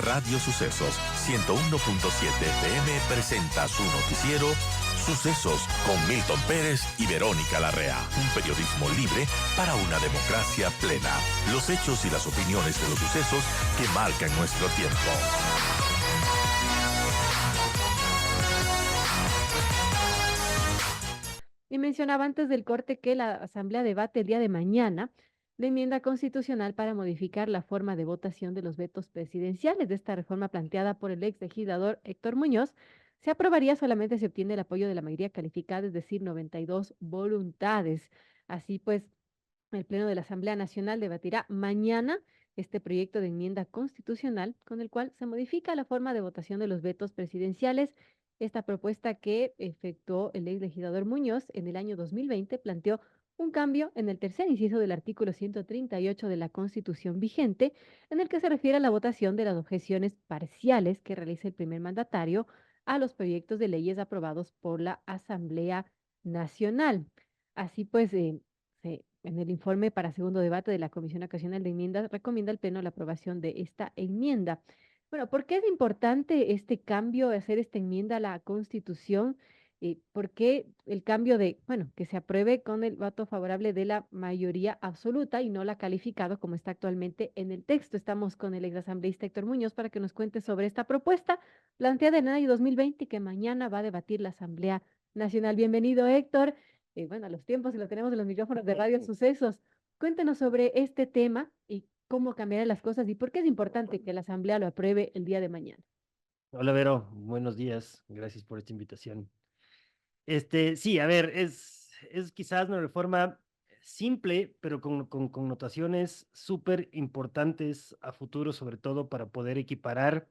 Radio Sucesos 101.7 FM presenta su noticiero Sucesos con Milton Pérez y Verónica Larrea. Un periodismo libre para una democracia plena. Los hechos y las opiniones de los sucesos que marcan nuestro tiempo. Y mencionaba antes del corte que la Asamblea debate el día de mañana la enmienda constitucional para modificar la forma de votación de los vetos presidenciales. De esta reforma planteada por el ex legislador Héctor Muñoz se aprobaría solamente si obtiene el apoyo de la mayoría calificada, es decir, 92 voluntades. Así pues, el Pleno de la Asamblea Nacional debatirá mañana este proyecto de enmienda constitucional con el cual se modifica la forma de votación de los vetos presidenciales. Esta propuesta que efectuó el ex legislador Muñoz en el año 2020 planteó un cambio en el tercer inciso del artículo 138 de la Constitución vigente, en el que se refiere a la votación de las objeciones parciales que realiza el primer mandatario a los proyectos de leyes aprobados por la Asamblea Nacional. Así pues, en el informe para segundo debate de la Comisión Ocasional de Enmiendas, recomienda al Pleno la aprobación de esta enmienda. Bueno, ¿por qué es importante este cambio, hacer esta enmienda a la Constitución? ¿Por qué el cambio de, bueno, que se apruebe con el voto favorable de la mayoría absoluta y no la calificado como está actualmente en el texto? Estamos con el exasambleísta Héctor Muñoz para que nos cuente sobre esta propuesta planteada en el año 2020 y que mañana va a debatir la Asamblea Nacional. Bienvenido, Héctor. Bueno, a los tiempos y lo tenemos en los micrófonos de Radio Sucesos. Cuéntanos sobre este tema y cómo cambiarán las cosas y por qué es importante que la Asamblea lo apruebe el día de mañana. Hola Vero, buenos días, gracias por esta invitación. Sí, a ver, es quizás una reforma simple, pero con connotaciones súper importantes a futuro, sobre todo para poder equiparar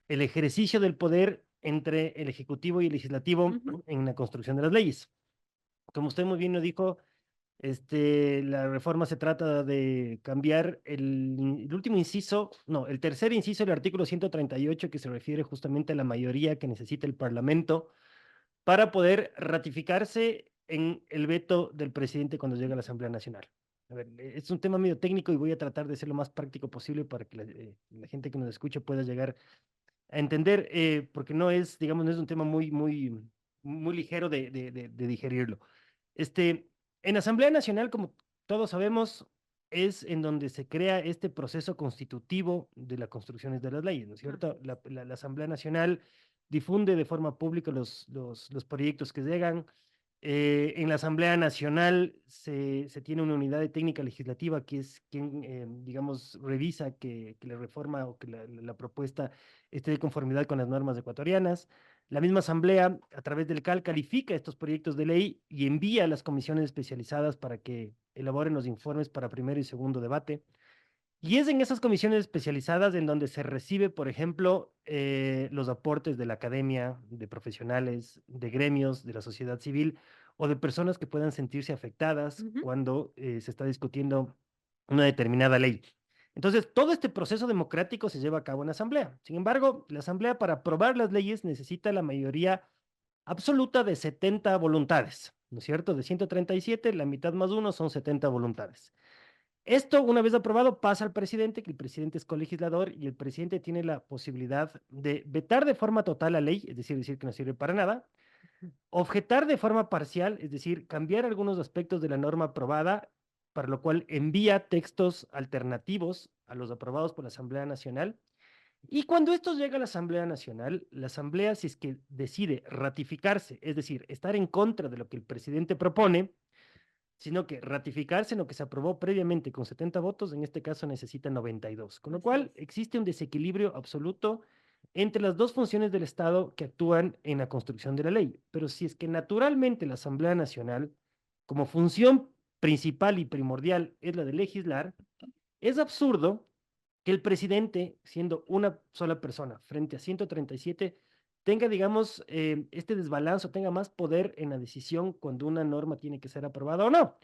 el ejercicio del poder entre el Ejecutivo y el Legislativo en la construcción de las leyes. Como usted muy bien lo dijo, la reforma se trata de cambiar el último inciso, no, el tercer inciso del artículo 138 que se refiere justamente a la mayoría que necesita el Parlamento para poder ratificarse en el veto del presidente cuando llega a la Asamblea Nacional. A ver, es un tema medio técnico y voy a tratar de ser lo más práctico posible para que la gente que nos escuche pueda llegar a entender, porque no es, digamos, no es un tema muy ligero de digerirlo. Este, en Asamblea Nacional, como todos sabemos, es en donde se crea este proceso constitutivo de las construcciones de las leyes, ¿no es cierto? La Asamblea Nacional difunde de forma pública los proyectos que llegan. En la Asamblea Nacional se tiene una unidad de técnica legislativa que es quien, digamos, revisa que la reforma o que la propuesta esté de conformidad con las normas ecuatorianas. La misma Asamblea, a través del CAL, califica estos proyectos de ley y envía a las comisiones especializadas para que elaboren los informes para primero y segundo debate. Y es en esas comisiones especializadas en donde se recibe, por ejemplo, los aportes de la academia, de profesionales, de gremios, de la sociedad civil o de personas que puedan sentirse afectadas cuando se está discutiendo una determinada ley. Entonces, todo este proceso democrático se lleva a cabo en la Asamblea. Sin embargo, la Asamblea para aprobar las leyes necesita la mayoría absoluta de 70 voluntades, ¿no es cierto? De 137, la mitad más uno son 70 voluntades. Esto, una vez aprobado, pasa al presidente, que el presidente es colegislador y el presidente tiene la posibilidad de vetar de forma total la ley, es decir que no sirve para nada, objetar de forma parcial, es decir, cambiar algunos aspectos de la norma aprobada, para lo cual envía textos alternativos a los aprobados por la Asamblea Nacional. Y cuando esto llega a la Asamblea Nacional, la Asamblea, si es que decide ratificarse, es decir, estar en contra de lo que el presidente propone, sino que ratificarse en lo que se aprobó previamente con 70 votos, en este caso necesita 92, con lo cual existe un desequilibrio absoluto entre las dos funciones del Estado que actúan en la construcción de la ley. Pero si es que naturalmente la Asamblea Nacional, como función principal y primordial es la de legislar, es absurdo que el presidente, siendo una sola persona frente a 137, tenga, digamos, este desbalance, tenga más poder en la decisión cuando una norma tiene que ser aprobada o no.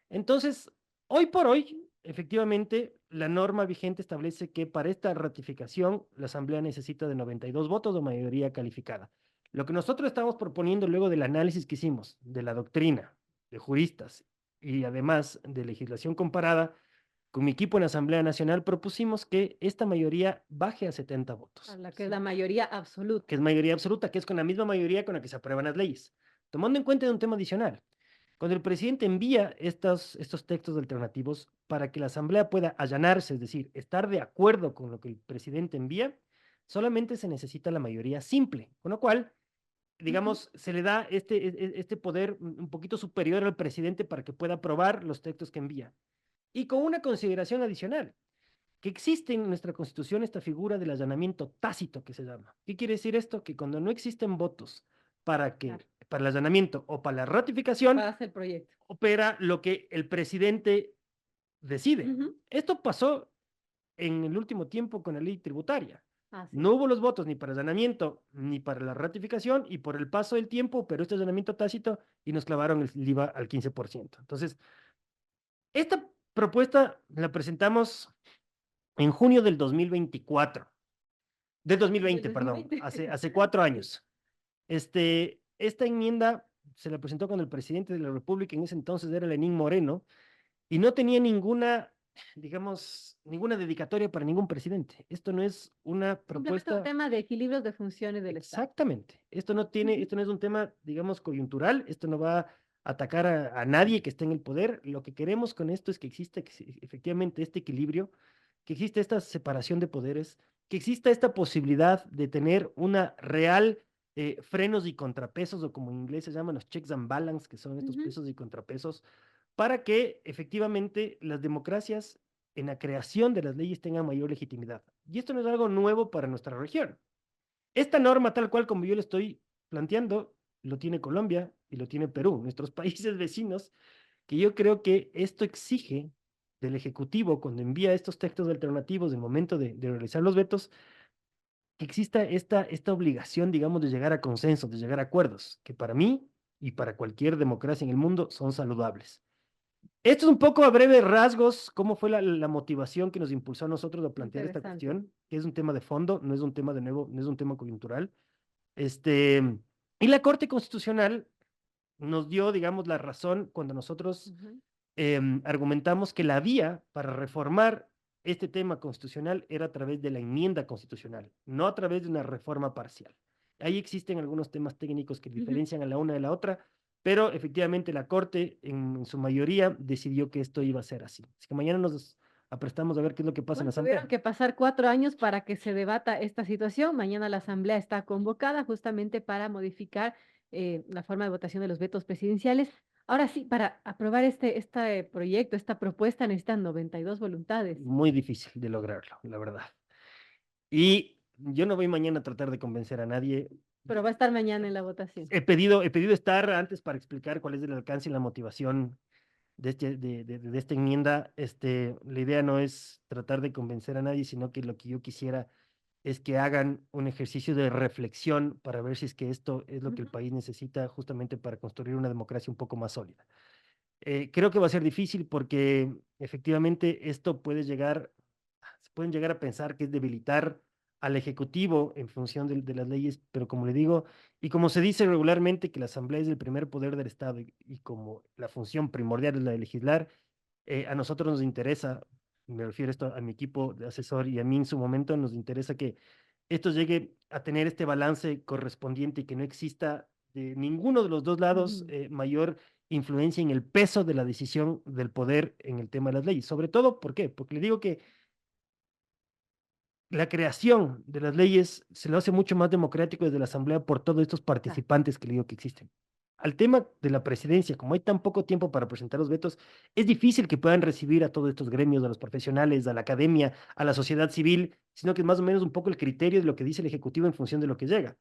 Entonces, hoy por hoy, efectivamente, la norma vigente establece que para esta ratificación la Asamblea necesita de 92 votos o mayoría calificada. Lo que nosotros estamos proponiendo luego del análisis que hicimos de la doctrina, de juristas y además de legislación comparada, con mi equipo en la Asamblea Nacional, propusimos que esta mayoría baje a 70 votos, A la que es ¿sí? la mayoría absoluta. Que es mayoría absoluta, que es con la misma mayoría con la que se aprueban las leyes. Tomando en cuenta un tema adicional, cuando el presidente envía estos textos alternativos para que la Asamblea pueda allanarse, es decir, estar de acuerdo con lo que el presidente envía, solamente se necesita la mayoría simple, con lo cual, Ujú. digamos, se le da este poder un poquito superior al presidente para que pueda aprobar los textos que envía. Y con una consideración adicional, que existe en nuestra Constitución esta figura del allanamiento tácito que se llama. ¿Qué quiere decir esto? Que cuando no existen votos Claro, para el allanamiento o para la ratificación, para hacer el proyecto. opera lo que el presidente decide. Ujú. Esto pasó en el último tiempo con la ley tributaria. Así es. No hubo los votos ni para el allanamiento ni para la ratificación y por el paso del tiempo, pero este allanamiento tácito y nos clavaron el IVA al 15%. Entonces, esta propuesta la presentamos en junio del 2024, del Del 2020, perdón, 2020. hace 4 años. Esta enmienda se la presentó cuando el presidente de la República en ese entonces era Lenín Moreno y no tenía ninguna, digamos, ninguna dedicatoria para ningún presidente. Esto no es una Simplemente un propuesta. tema de equilibrios de funciones del Estado. Exactamente. Ujú. Esto no es un tema, digamos, coyuntural. Esto no va a atacar a nadie que esté en el poder. Lo que queremos con esto es que exista efectivamente este equilibrio, que exista esta separación de poderes, que exista esta posibilidad de tener una real frenos y contrapesos, o como en inglés se llaman los checks and balance, que son estos Ujú. pesos y contrapesos, para que efectivamente las democracias en la creación de las leyes tengan mayor legitimidad. Y esto no es algo nuevo para nuestra región. Esta norma, tal cual como yo le estoy planteando, lo tiene Colombia y lo tiene Perú, nuestros países vecinos, que yo creo que esto exige del Ejecutivo, cuando envía estos textos alternativos en el momento de realizar los vetos, que exista esta obligación, digamos, de llegar a consensos, de llegar a acuerdos, que para mí y para cualquier democracia en el mundo son saludables. Esto es un poco a breves rasgos, cómo fue la motivación que nos impulsó a nosotros a plantear esta Interesante. cuestión, que es un tema de fondo, no es un tema de nuevo, no es un tema coyuntural. Este, y la Corte Constitucional nos dio, digamos, la razón cuando nosotros Ujú. argumentamos que la vía para reformar este tema constitucional era a través de la enmienda constitucional, no a través de una reforma parcial. Ahí existen algunos temas técnicos que Ujú. diferencian a la una de la otra, pero efectivamente la Corte en su mayoría decidió que esto iba a ser así. Así que mañana nos aprestamos a ver qué es lo que pasa en la Bueno, tuvieron Asamblea. que pasar 4 años para que se debata esta situación. Mañana la Asamblea está convocada justamente para modificar la forma de votación de los vetos presidenciales. Ahora sí, para aprobar este proyecto, esta propuesta, necesitan 92 voluntades, Muy difícil de lograrlo, la verdad. Y yo no voy mañana a tratar de convencer a nadie. pero va a estar mañana en la votación. He pedido estar antes para explicar cuál es el alcance y la motivación de esta enmienda. La idea no es tratar de convencer a nadie, sino que lo que yo quisiera es que hagan un ejercicio de reflexión para ver si es que esto es lo que el Ujú. país necesita justamente para construir una democracia un poco más sólida. Creo que va a ser difícil porque efectivamente esto se pueden llegar a pensar que es debilitar al Ejecutivo en función de las leyes, pero como le digo, y como se dice regularmente que la Asamblea es el primer poder del Estado y como la función primordial es la de legislar, a nosotros nos interesa, me refiero a esto a mi equipo de asesor y a mí en su momento, nos interesa que esto llegue a tener este balance correspondiente y que no exista de ninguno de los dos lados Ujú. mayor influencia en el peso de la decisión del poder en el tema de las leyes. Sobre todo, ¿por qué? Porque le digo que la creación de las leyes se lo hace mucho más democrático desde la Asamblea por todos estos Claro. participantes que le digo que existen. Al tema de la presidencia, como hay tan poco tiempo para presentar los vetos, es difícil que puedan recibir a todos estos gremios, a los profesionales, a la academia, a la sociedad civil, sino que es más o menos un poco el criterio de lo que dice el Ejecutivo en función de lo que llega.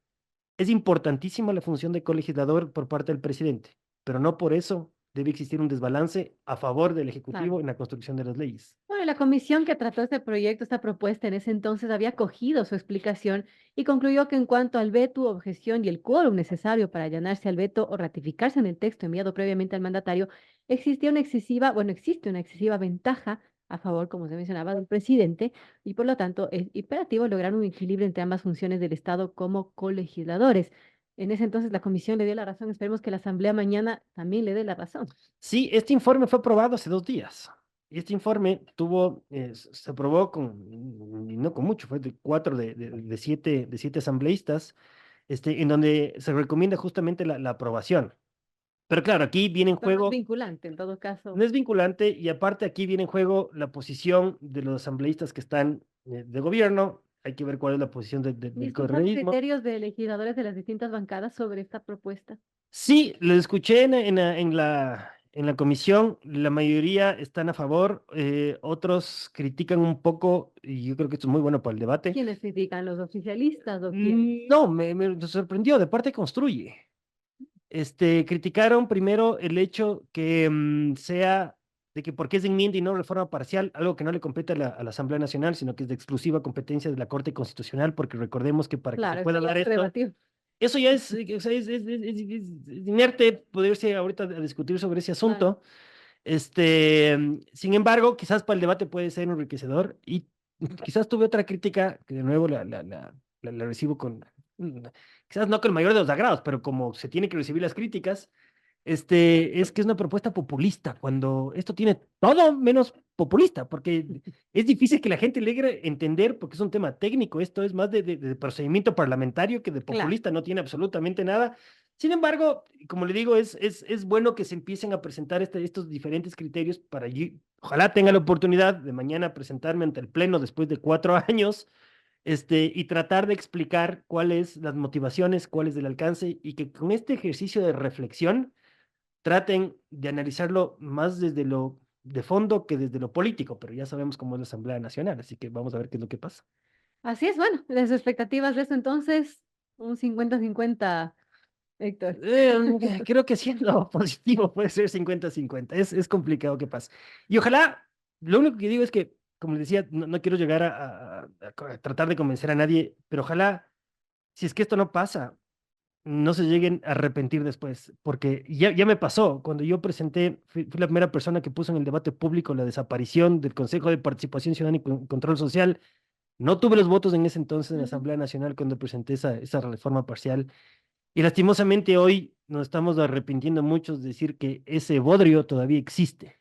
Es importantísima la función de colegislador por parte del presidente, pero no por eso debe existir un desbalance a favor del Claro. Ejecutivo en la construcción de las leyes. Bueno, la comisión que trató este proyecto, esta propuesta en ese entonces había cogido su explicación y concluyó que en cuanto al veto, objeción y el quórum necesario para allanarse al veto o ratificarse en el texto enviado previamente al mandatario, existe una excesiva ventaja a favor, como se mencionaba, del presidente y por lo tanto es imperativo lograr un equilibrio entre ambas funciones del Estado como colegisladores. En ese entonces la comisión le dio la razón, esperemos que la Asamblea mañana también le dé la razón. Sí, este informe fue aprobado hace 2 días. Y este informe se aprobó y no con mucho, fue de 4 de 7 asambleístas, en donde se recomienda justamente la aprobación. Pero claro, aquí viene en Pero no es juego, vinculante en todo caso. no es vinculante y aparte aquí viene en juego la posición de los asambleístas que están de gobierno. Hay que ver cuál es la posición ¿Y del estos son correísmo. criterios de legisladores de las distintas bancadas sobre esta propuesta? Sí, lo escuché en la comisión, la mayoría están a favor, otros critican un poco, y yo creo que esto es muy bueno para el debate. ¿Quiénes critican? ¿Los oficialistas o quién? No, me sorprendió, de parte construye. Criticaron primero el hecho que sea de que porque es de enmienda y no reforma parcial, algo que no le compete a la Asamblea Nacional, sino que es de exclusiva competencia de la Corte Constitucional, porque recordemos que para que se Claro, eso pueda ya dar se esto, debatió. eso ya o sea, es inerte poderse ahorita a discutir sobre ese Claro. asunto. Sin embargo, quizás para el debate puede ser enriquecedor y quizás tuve otra crítica que de nuevo la recibo mm, quizás no con el mayor de los agrados, pero como se tiene que recibir las críticas, es que es una propuesta populista, cuando esto tiene todo menos populista, porque es difícil que la gente logre entender, porque es un tema técnico, esto es más de procedimiento parlamentario que de Claro. populista, no tiene absolutamente nada. Sin embargo, como le digo, es bueno que se empiecen a presentar estos diferentes criterios para ojalá tenga la oportunidad de mañana presentarme ante el Pleno después de 4 años, y tratar de explicar cuáles las motivaciones, cuál es el alcance, y que con este ejercicio de reflexión traten de analizarlo más desde lo de fondo que desde lo político, pero ya sabemos cómo es la Asamblea Nacional, así que vamos a ver qué es lo que pasa. Así es, bueno, las expectativas de eso entonces, un 50-50, Héctor. Creo que siendo positivo puede ser 50-50, es complicado que pase. Y ojalá, lo único que digo es que, como les decía, no quiero llegar a tratar de convencer a nadie, pero ojalá, si es que esto no pasa, no se lleguen a arrepentir después, porque ya me pasó, cuando yo presenté, fui la primera persona que puso en el debate público la desaparición del Consejo de Participación Ciudadana y Control Social. No tuve los votos en ese entonces en la Ujú. Asamblea Nacional cuando presenté esa reforma parcial. Y lastimosamente hoy nos estamos arrepintiendo muchos de decir que ese bodrio todavía existe.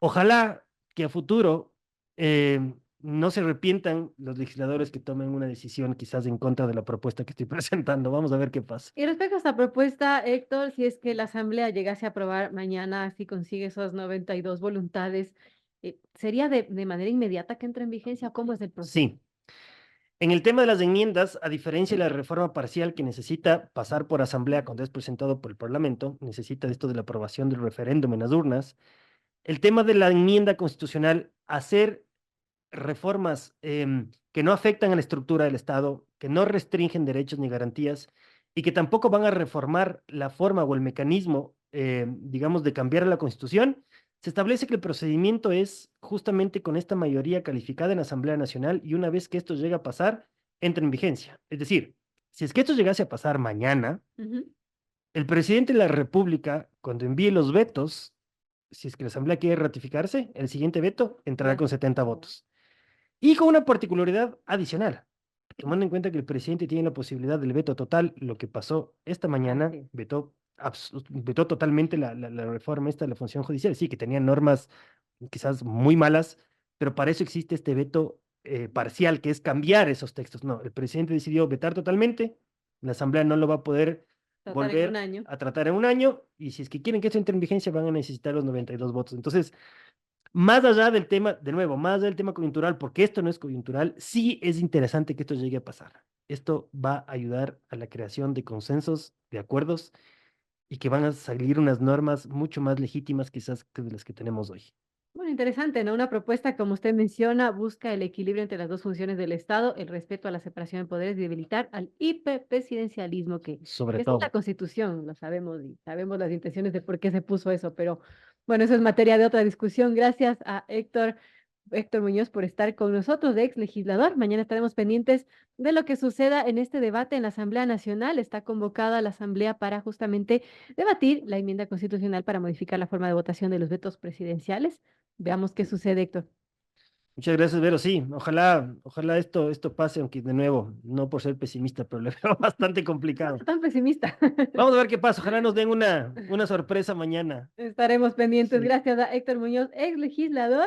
Ojalá que a futuro no se arrepientan los legisladores que tomen una decisión quizás en contra de la propuesta que estoy presentando. Vamos a ver qué pasa. Y respecto a esta propuesta, Héctor, si es que la Asamblea llegase a aprobar mañana, si consigue esas 92 voluntades, ¿sería de manera inmediata que entre en vigencia? ¿Cómo es el proceso? Sí, en el tema de las enmiendas, a diferencia de la reforma parcial que necesita pasar por asamblea cuando es presentado por el Parlamento, necesita esto de la aprobación del referéndum en las urnas, el tema de la enmienda constitucional, hacer reformas que no afectan a la estructura del Estado, que no restringen derechos ni garantías y que tampoco van a reformar la forma o el mecanismo, digamos, de cambiar la Constitución, se establece que el procedimiento es justamente con esta mayoría calificada en la Asamblea Nacional y una vez que esto llega a pasar, entra en vigencia. Es decir, si es que esto llegase a pasar mañana, Ujú. el presidente de la República, cuando envíe los vetos, si es que la Asamblea quiere ratificarse, el siguiente veto entrará Ya. con 70 votos. Y con una particularidad adicional, tomando en cuenta que el presidente tiene la posibilidad del veto total, lo que pasó esta mañana, Así es. vetó totalmente la reforma esta de la función judicial. Sí, que tenía normas quizás muy malas, pero para eso existe este veto parcial, que es cambiar esos textos. No, el presidente decidió vetar totalmente, la Asamblea no lo va a poder Tratar en un volver año. a tratar en un año, y si es que quieren que esto entre en vigencia, van a necesitar los 92 votos. Entonces, más allá del tema, de nuevo, más allá del tema coyuntural, porque esto no es coyuntural, sí es interesante que esto llegue a pasar. Esto va a ayudar a la creación de consensos, de acuerdos, y que van a salir unas normas mucho más legítimas quizás que de las que tenemos hoy. Bueno, interesante, ¿no? Una propuesta, como usted menciona, busca el equilibrio entre las dos funciones del Estado, el respeto a la separación de poderes y debilitar al hiperpresidencialismo, Sobre que está en la todo. Constitución, lo sabemos, y sabemos las intenciones de por qué se puso eso, pero bueno, eso es materia de otra discusión. Gracias a Héctor Muñoz por estar con nosotros, de ex legislador. Mañana estaremos pendientes de lo que suceda en este debate en la Asamblea Nacional. Está convocada la Asamblea para justamente debatir la enmienda constitucional para modificar la forma de votación de los vetos presidenciales. Veamos qué sucede, Héctor. Muchas gracias, Vero. Sí, ojalá esto pase, aunque de nuevo, no por ser pesimista, pero le veo bastante No complicado. está tan pesimista. Vamos a ver qué pasa. Ojalá nos den una sorpresa mañana. Estaremos pendientes. Sí. Gracias a Héctor Muñoz, ex legislador.